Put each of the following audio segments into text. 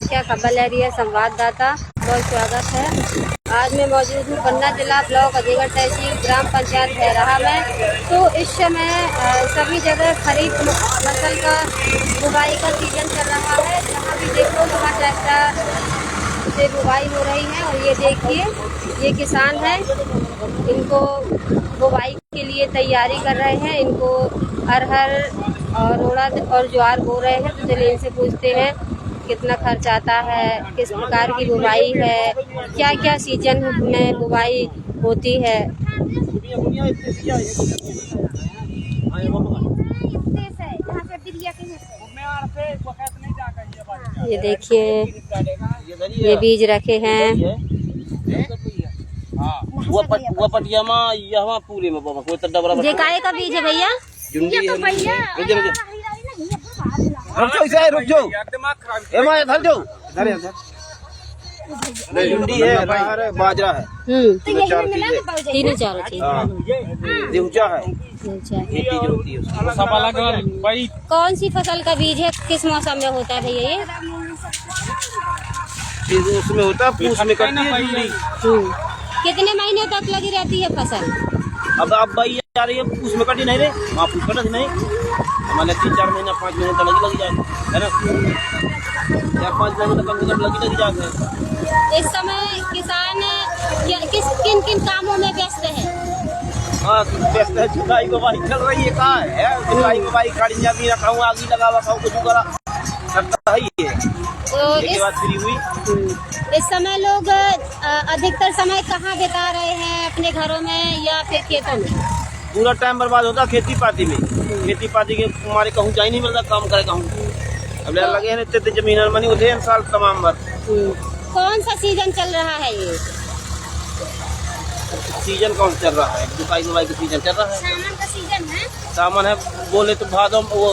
क्या खबर ले रही है संवाददाता। बहुत स्वागत है। आज मैं मौजूद हूँ पन्ना जिला ब्लॉक अजयगढ़ तहसील ग्राम पंचायत खैराहा में। तो इस समय सभी जगह खरीफ फसल का बुवाई का सीजन चल रहा है। जहाँ भी देखो वहाँ ट्रैक्टर से बुवाई हो रही है। और ये देखिए, ये किसान है, इनको बुवाई के लिए तैयारी कर रहे हैं। इनको अरहर और उड़द और ज्वार बो रहे हैं। तो चलिए इनसे पूछते हैं कितना खर्च आता है, किस प्रकार की बुवाई है, क्या क्या सीजन में बुवाई होती है। ये देखिए, ये बीज रखे हैं। ये काहे का बीज है भैया? रुक जाओ, भिंडी है, अरहर है, बाजरा है, तीनों चार चीज है। कौन सी फसल का बीज है, किस मौसम में होता है भैया? ये उसमें होता है, पूस में कटती है भिंडी। कितने महीने तक लगी रहती है फसल? अब भाई आ रही है, पूस में कटी नहीं रे, वहाँ पूस कटा नहीं, हमारे 3-4 महीना 5 महीने तक लगी जाए है ना, 4-5 महीने तक कम लगी जाए। इस समय किसान किन किन कामों में व्यस्त है? हाँ, व्यस्त है। जुताई बुवाई चल रही है। कहाँ है जुताई बुवाई? गाड़ी जाती रखा हूँ, आगी लगा कुछ करा करता ही है। तो इसके बाद फ्री हुई। इस समय लोग अधिकतर समय कहाँ बिता रहे हैं? अपने घरों में या फिर खेतों में? पूरा टाइम बर्बाद होता है खेती पाती में। खेती पाती के हमारे कहूँ जा ही नहीं मिलता, काम करे कहूँ। अब लगे हैं इतने जमीन मनी उठे साल तमाम भर। कौन सा सीजन चल रहा है ये? सीजन कौन चल रहा है? जुताई बुवाई का सीजन चल रहा है। सावन का सीजन है। सावन है, बोले तो भादो वो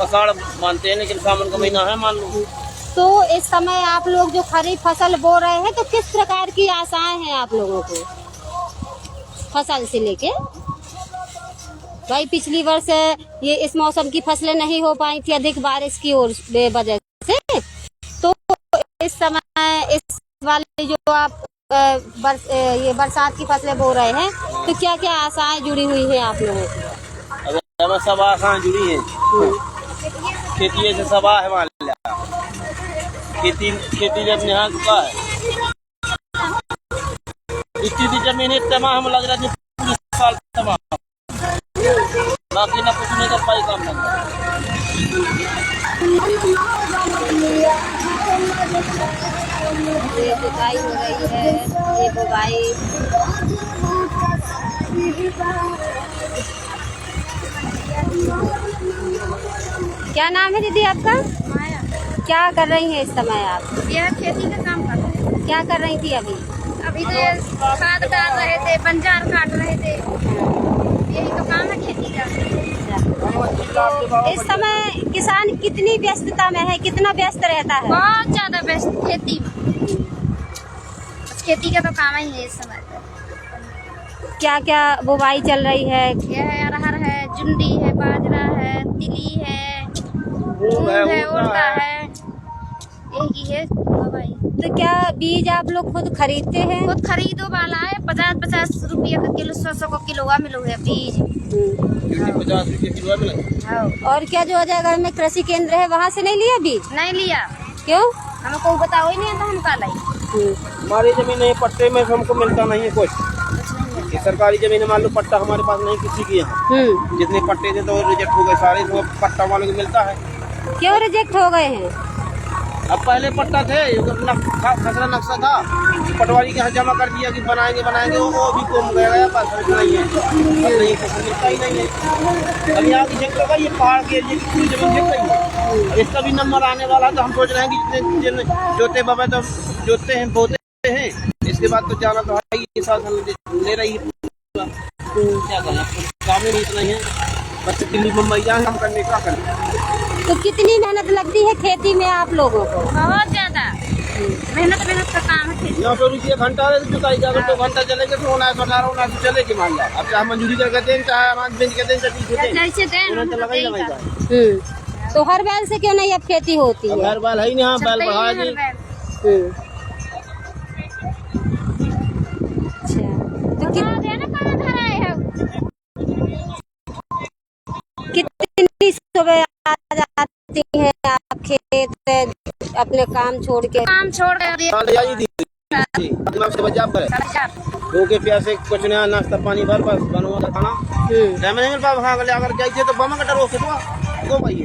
आषाढ़ मानते हैं, लेकिन सावन का महीना है मान लो। तो इस समय आप लोग जो खरीफ फसल बो रहे हैं, तो किस प्रकार की आशाएं हैं आप लोगों को फसल से लेके? भाई पिछली वर्ष ये इस मौसम की फसलें नहीं हो पाई थी अधिक बारिश की वजह से। तो इस समय इस वाले जो आप ये बरसात की फसलें बो रहे हैं, तो क्या क्या आशाएं जुड़ी हुई हैं आप लोगों की? अब सब आशाएं जुड़ी है। खेती से सब है मान लिया। खेती जब यहाँ चुका है, इतनी जमीन तमाम हम लग रहा है पूरे साल तमाम, बाकी ना कुछ नहीं कर पाई काम करना। ये जुताई हो रही है, ये बुवाई। क्या नाम है दीदी आपका? माया। क्या कर रही हैं इस समय आप? यह खेती का काम कर रहे हैं। क्या कर रही थी अभी? अभी तो खाद डाल रहे थे, बंजार काट रहे थे, यही तो काम है खेती का। तो इस समय किसान कितनी व्यस्तता में है, कितना व्यस्त रहता है? बहुत ज्यादा व्यस्त खेती में। बस खेती का तो काम ही है इस समय। क्या क्या बुवाई चल रही है? यह है अरहर है, जुंडी है, बाजरा है, तिली है, मूंग है, उड़दा है, यही है बुवाई। तो क्या बीज आप लोग खुद खरीदते हैं? खुद खरीदो वाला है, 50-50 रुपये का किलो, 100 का किलो मिलो है बीज। 50 रुपये किलो मिला। और क्या जो अजयगढ़ में कृषि केंद्र है वहाँ से नहीं लिया बीज? नहीं लिया। क्यों? हमको बताओ ही नहीं था, हम का लाई। हमारी जमीन नहीं, पट्टे में हमको मिलता नहीं है कुछ। ये सरकारी जमीन मान लो, पट्टा हमारे पास नहीं किसी की यहाँ। जितने पट्टे थे तो रिजेक्ट हो गए सारे, तो पट्टा वालों को मिलता है। क्यों रिजेक्ट हो गए हैं? अब पहले पट्टा थे, खसरा नक्शा था, पटवारी के यहाँ जमा कर दिया कि बनाएंगे वो भी गुम गया, बस नहीं है, नहीं मिलता ही नहीं है। अब यहाँ की जगह का ये पहाड़ के एरिए की पूरी जमीन दिख रही है। इसका भी नंबर आने वाला, तो हम सोच रहे हैं कि जितने जोते बाबा तो जोतते हैं, बोते हैं, इसके बाद तो जाना तो है ही, साथ ले रही है। क्या करना, काम ही इतना ही है, बच्चे दिल्ली मुंबई जाए काम करने का करें। तो कितनी मेहनत लगती है खेती में आप लोगों को? बहुत ज्यादा मेहनत का काम है खेती। यहाँ पे रुपये घंटा जुताई का 2 घंटा चलेंगे तो 19-18 चलेगी मान लिया। अब चाहे मंजूरी करके दें, चाहे बेच के दें, जैसे दें तो लगा ही लगाएगा। तो हर बैल से क्यों नहीं अब खेती होती अब है? हर बैल है ही नहीं, हाँ बैल बढ़ा जी। हम्म। अच्छा, तो कितनी सुबह आ जाती हैं आप खेत अपने काम छोड़ के? काम छोड़ के ले जाइए दीदी, दिमाग से बचा पर भूखे प्यासे कुछ नया नाश्ता पानी भर बस बनवा का खाना टाइम नहीं मिल पा भाग ले अगर जाइए तो बम कटर हो के तो भाई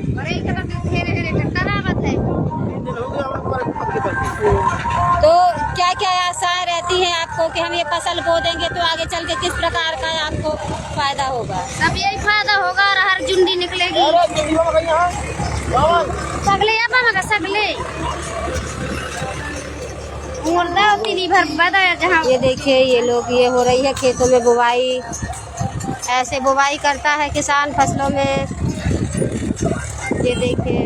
तो क्या क्या आशाएं रहती हैं आपको कि हम ये फसल बो देंगे तो आगे चल के किस प्रकार का आपको फायदा होगा? सब यही फायदा होगा। हर जुंडी निकलेगी सगले सगले भर पैदा जहाँ। ये देखिए ये लोग ये हो रही है खेतों में बुवाई, ऐसे बुवाई करता है किसान फसलों में। ये देखिए,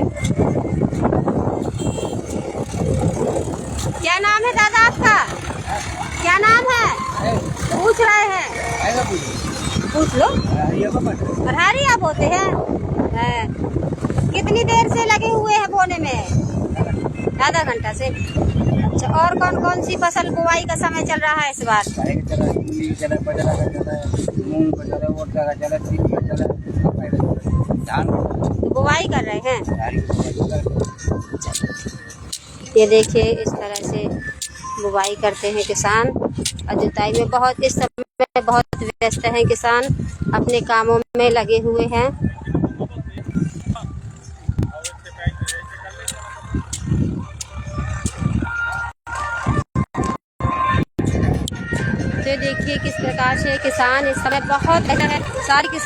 क्या नाम है दादा आपका? क्या नाम है? पूछ रहे हैं, पूछ लो। अरहारी आप बोते हैं? कितनी देर से लगे हुए हैं बोने में? आधा घंटा से। अच्छा, और कौन कौन सी फसल बुवाई का समय चल रहा है इस बार? तो बुवाई कर रहे हैं। ये देखिए इस तरह से बुवाई करते हैं किसान और जुताई में बहुत इस समय बहुत व्यस्त हैं किसान, अपने कामों में लगे हुए हैं। तो देखिए किस प्रकार से किसान इस समय बहुत सारे किसान